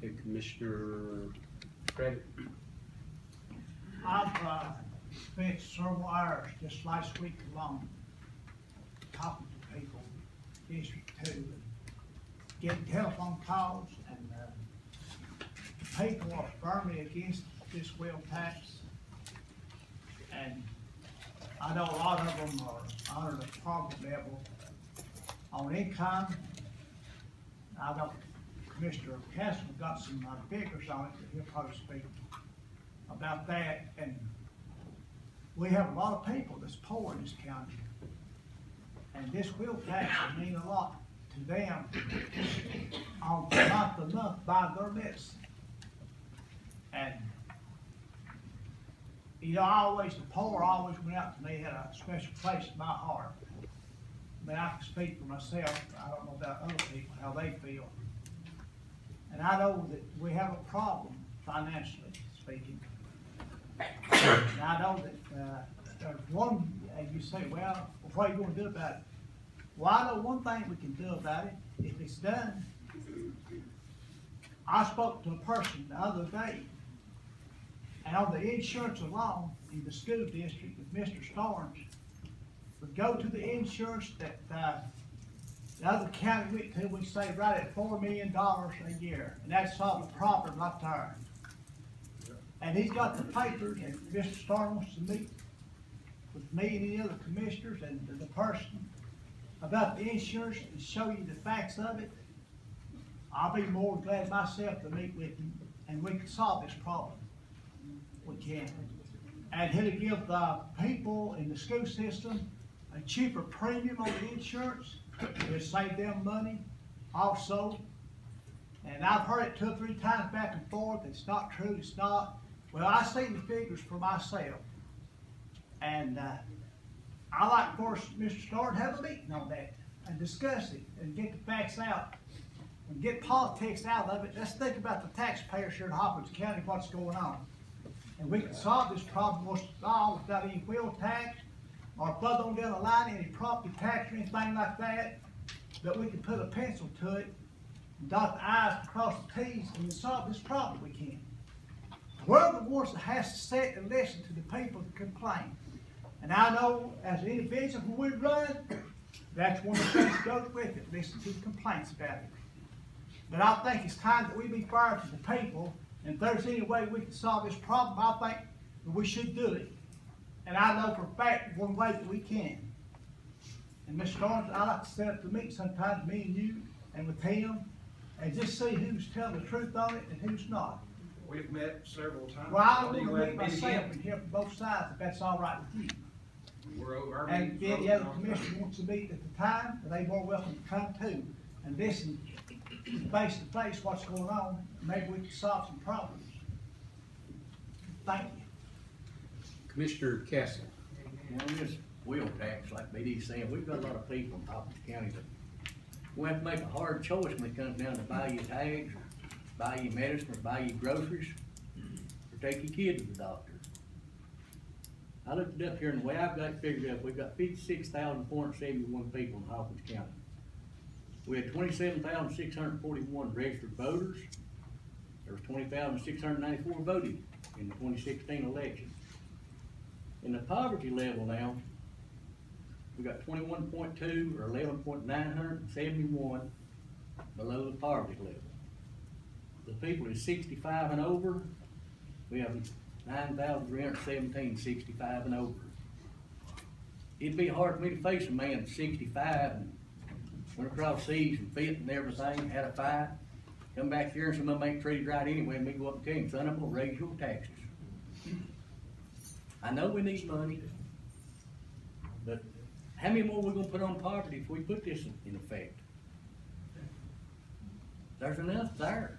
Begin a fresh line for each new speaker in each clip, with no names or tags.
Okay, Commissioner Craig.
I've spent several hours just last week alone talking to people, District 2, getting telephone calls, and people are firmly against this wheel tax. And I know a lot of them are under the poverty level on income. I know Commissioner Castle got some figures on it that he'll probably speak about that. And we have a lot of people that's poor in this county. And this wheel tax will mean a lot to them on month to month by their medicine. And, you know, the poor always went out to me, had a special place in my heart. I mean, I can speak for myself, I don't know about other people, how they feel. And I know that we have a problem financially speaking. And I know that there's one, and you say, well, what are you gonna do about it? Well, I know one thing we can do about it, if it's done. I spoke to a person the other day, and on the insurance alone, in the school district, if Mr. Starnes would go to the insurance that, the other county went to, we say right at $4 million a year, and that's all the problem right there. And he's got the papers, and Mr. Starnes wants to meet with me and any other commissioners and the person about the insurance and show you the facts of it. I'll be more than glad myself to meet with him, and we can solve this problem. We can. And he'll give the people in the school system a cheaper premium on the insurance. It'll save them money also. And I've heard it 2 or 3 times back and forth. It's not true, it's not. Well, I see the figures for myself. And I like, of course, Mr. Starr to have a meeting on that and discuss it and get the facts out and get politics out of it. Let's think about the taxpayers here in Hopkins County, what's going on. And we can solve this problem once and all without any wheel tax or further on down the line, any property tax or anything like that. But we can put a pencil to it and dot the i's and cross the t's and solve this problem we can. We're the ones that has to sit and listen to the people that complain. And I know as an individual when we run, that's one of the things that goes with it, listen to the complaints about it. But I think it's time that we be fair to the people, and if there's any way we can solve this problem, I think that we should do it. And I know for a fact one way that we can. And Mr. Starnes, I like to set up the meeting sometimes, me and you, and with him, and just see who's telling the truth on it and who's not.
We've met several times.
Well, I
Are you
want to
glad
meet
to meet
myself
again?
and hear from both sides, if that's all right with you.
We're over our
And
meeting.
if the other commissioner wants to meet at the time, they're more welcome to come too, and listen face to face what's going on, and maybe we can solve some problems. Thank you.
Commissioner Castle.
On this wheel tax, like BD saying, we've got a lot of people in Hopkins County that we have to make a hard choice when it comes down to buy you tags, or buy you medicine, or buy you groceries, or take your kid to the doctor. I looked it up here, and the way I've got it figured out, we've got 56,471 people in Hopkins County. We had 27,641 registered voters. There was 20,694 voted in the 2016 election. In the poverty level now, we got 21.2 or 11.971 below the poverty level. The people is 65 and over, we have 9,317 65 and over. It'd be hard for me to face a man that's 65 and went across seas and fit and everything, had a fight, come back here and somebody make treated right anyway, and me go up and tell him, son, I'm gonna raise your taxes. I know we need money, but how many more we gonna put on poverty if we put this in effect? There's enough there.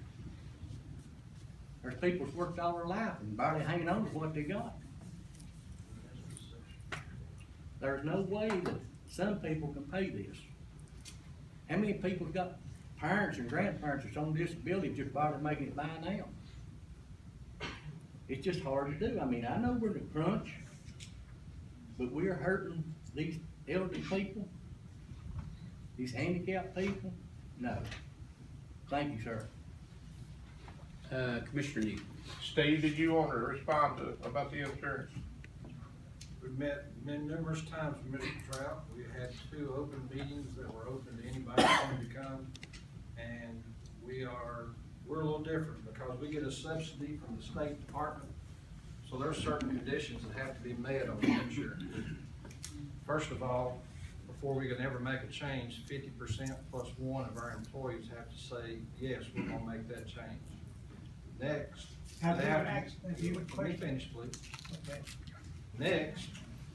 There's people that's worked all their life and barely hanging on to what they got. There's no way that some people can pay this. How many people's got parents and grandparents that's on disability just barely making it by now? It's just hard to do. I mean, I know we're in a crunch, but we're hurting these elderly people, these handicapped people. No. Thank you, sir.
Commissioner Neal.
Steve, did you want to respond to, about the insurance?
We've met numerous times with Mr. Trout. We had 2 open meetings that were open to anybody who wanted to come. And we're a little different because we get a subsidy from the State Department. So there's certain conditions that have to be met on the insurance. First of all, before we can ever make a change, 50% plus 1 of our employees have to say, yes, we're gonna make that change. Next.
Have
they
you
have to-
asked, if you would
Let me
question?
finish, please.
Okay.
Next,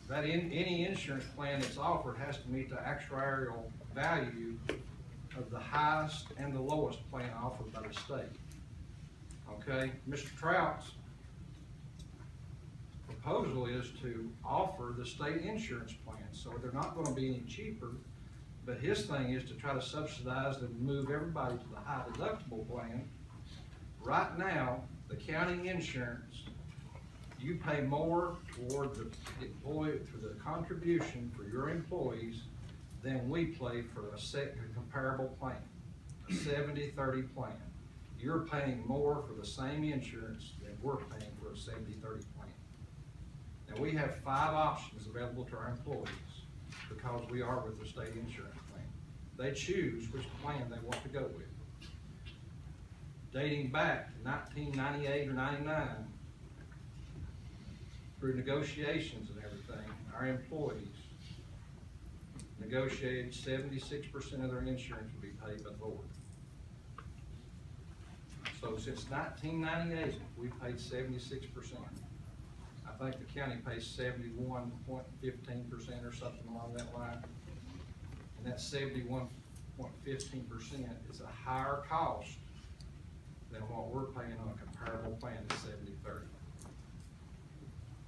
that any insurance plan that's offered has to meet the actuarial value of the highest and the lowest plan offered by the state. Okay, Mr. Trout's proposal is to offer the state insurance plan, so they're not gonna be any cheaper. But his thing is to try to subsidize and move everybody to the high deductible plan. Right now, the county insurance, you pay more toward the employee, for the contribution for your employees than we pay for a comparable plan, a 70-30 plan. You're paying more for the same insurance than we're paying for a 70-30 plan. Now, we have 5 options available to our employees because we are with the state insurance plan. They choose which plan they want to go with. Dating back to 1998 or 99, through negotiations and everything, our employees negotiated 76% of their insurance would be paid by the board. So since 1998, we've paid 76%. I think the county pays 71.15% or something along that line. And that 71.15% is a higher cost than what we're paying on a comparable plan at 70-30.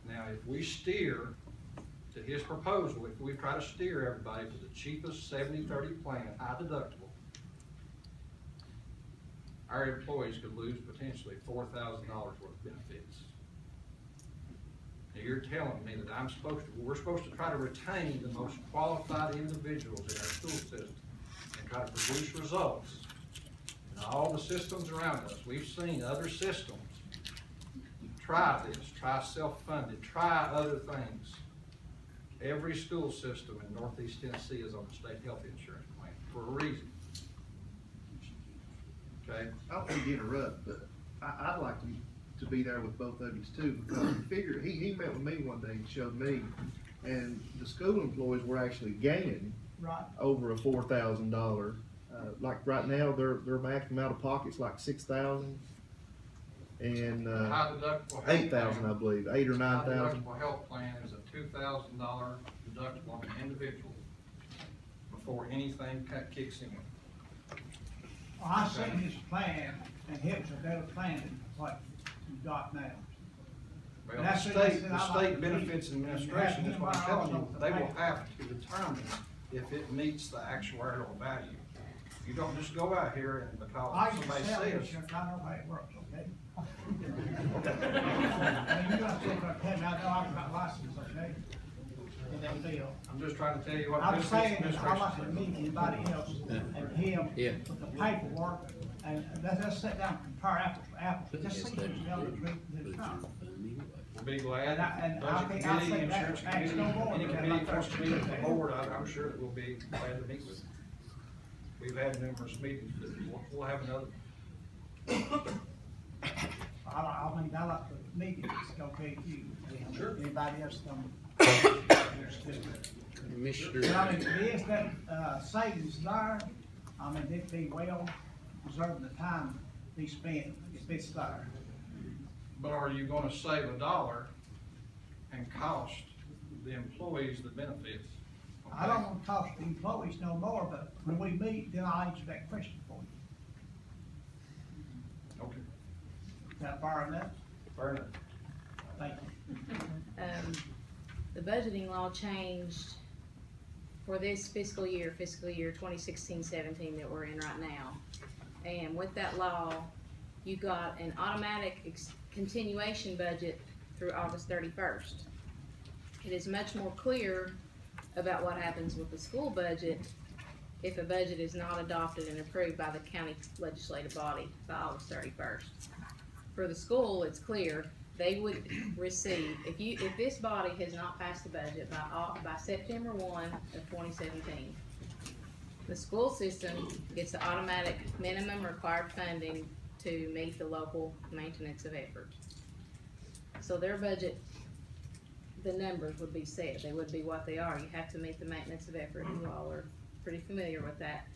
Now, if we steer to his proposal, if we try to steer everybody to the cheapest 70-30 plan, high deductible, our employees could lose potentially $4,000 worth of benefits. Now, you're telling me that we're supposed to try to retain the most qualified individuals in our school system and try to produce results. And all the systems around us, we've seen other systems try this, try self-funded, try other things. Every school system in Northeast Tennessee is on the state health insurance plan for a reason. Okay?
I don't think to interrupt, but I'd like to be there with both of you too, because he met with me one day and showed me, and the school employees were actually gaining
Right.
over a $4,000. Like right now, their maximum out of pocket's like $6,000, and
The high deductible health
8,000, I
plan-
believe, 8 or
high
9,000.
deductible health plan is a $2,000 deductible on an individual before anything kicks in.
Well, I seen his plan, and it was a better plan than what you got now.
Well, the
That's what I
state,
said,
the
I like
state
to
benefits
keep-
administration is what I'm
have
telling you,
him
they will
also
have to determine if it meets the actuarial value. You don't just go out here and
I
because
used to
somebody
sell
says,
insurance, I know how it works, okay? And you're gonna sit there and tell me, I know I'm not licensed, okay? And they bill.
I'm just trying to tell you what
I'm
benefits
saying, I'm
administration
not gonna meet anybody else and him
Yeah.
with the paperwork, and let's sit down and compare apples to apples, just see who's telling the truth and who's not.
will be glad.
And I
Budget
think- I
committee,
think that
insurance
adds
committee,
no more
any
to that,
committee
like
wants to
that's
meet with the
okay.
board, I'm sure that we'll be glad to meet with them. We've had numerous meetings, but we'll have another.
I mean, I like the meetings, okay, you,
Sure.
anybody else come.
Commissioner,
But I mean, if is that, savings there, I mean, it'd be well deserving the time to be spent if it's there.
But are you gonna save $1 and cost the employees the benefits?
I don't want to cost the employees no more, but when we meet, then I'll answer that question for you.
Okay,
Is that fair enough?
fair enough.
Thank you.
The budgeting law changed for this fiscal year 2016-17 that we're in right now. And with that law, you got an automatic continuation budget through August 31st. It is much more clear about what happens with the school budget if a budget is not adopted and approved by the county legislative body by August 31st. For the school, it's clear, they would receive, if this body has not passed the budget by September 1 of 2017, the school system gets the automatic minimum required funding to meet the local maintenance of effort. So their budget, the numbers would be set, they would be what they are, you have to meet the maintenance of effort, you all are pretty familiar with that.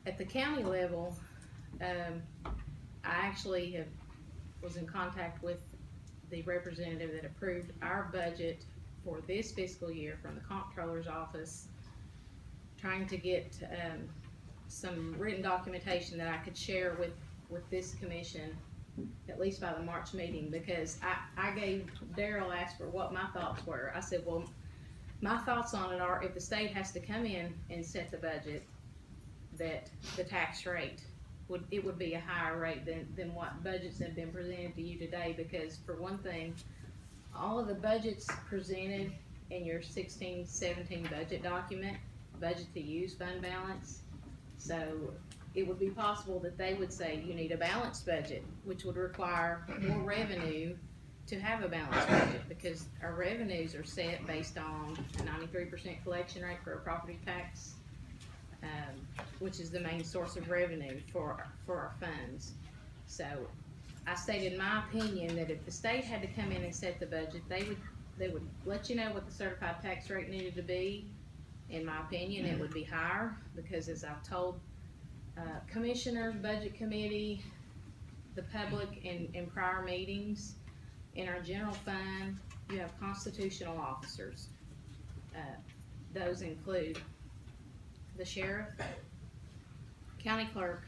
At the county level, I actually was in contact with the representative that approved our budget for this fiscal year from the comptroller's office, trying to get, some written documentation that I could share with this commission, at least by the March meeting, because I gave, Daryl asked for what my thoughts were. I said, well, my thoughts on it are, if the state has to come in and set the budget, that the tax rate would be a higher rate than what budgets have been presented to you today, because for one thing, all of the budgets presented in your 16-17 budget document, budget to use fund balance, so it would be possible that they would say you need a balanced budget, which would require more revenue to have a balanced budget, because our revenues are set based on a 93% collection rate for a property tax, which is the main source of revenue for our funds. So I stated my opinion that if the state had to come in and set the budget, they would let you know what the certified tax rate needed to be. In my opinion, it would be higher, because as I've told commissioners, budget committee, the public in prior meetings, in our general fund, you have constitutional officers. Those include the sheriff, county clerk,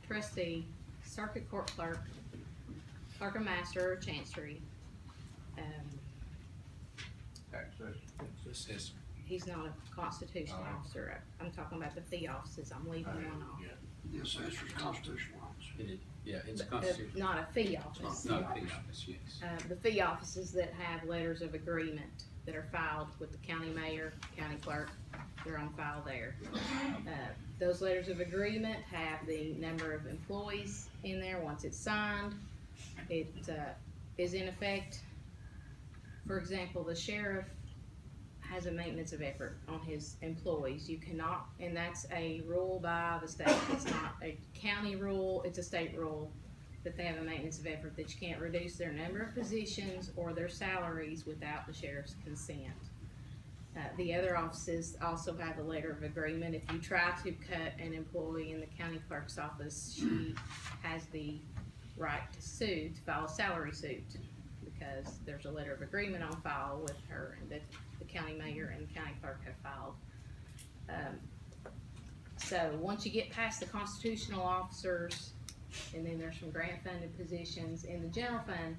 trustee, circuit court clerk, clerk of master, or chancery.
Access.
He's not a constitutional officer. I'm talking about the fee offices. I'm leaving one off.
The assessor's constitutional officer.
Yeah, it's a constitution,
Not a fee office.
not a fee office, yes.
The fee offices that have letters of agreement that are filed with the county mayor, county clerk, they're on file there. Those letters of agreement have the number of employees in there. Once it's signed, it is in effect. For example, the sheriff has a maintenance of effort on his employees. You cannot, and that's a rule by the state. It's not a county rule, it's a state rule, that they have a maintenance of effort, that you can't reduce their number of positions or their salaries without the sheriff's consent. The other offices also have a letter of agreement. If you try to cut an employee in the county clerk's office, she has the right to sue, to file a salary suit, because there's a letter of agreement on file with her that the county mayor and the county clerk have filed. So once you get past the constitutional officers, and then there's some grant funded positions in the general fund,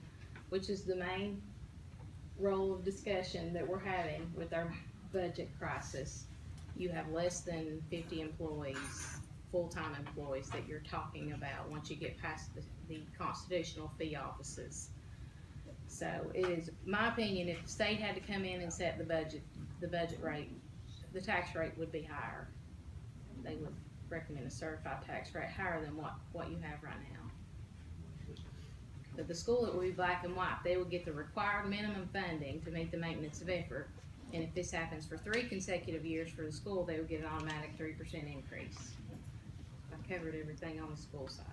which is the main role of discussion that we're having with our budget crisis, you have less than 50 employees, full-time employees, that you're talking about once you get past the constitutional fee offices. So it is my opinion, if the state had to come in and set the budget rate, the tax rate would be higher. They would recommend a certified tax rate higher than what you have right now. But the school, it would be black and white. They would get the required minimum funding to meet the maintenance of effort. And if this happens for 3 consecutive years for the school, they would get an automatic 3% increase. I covered everything on the school side.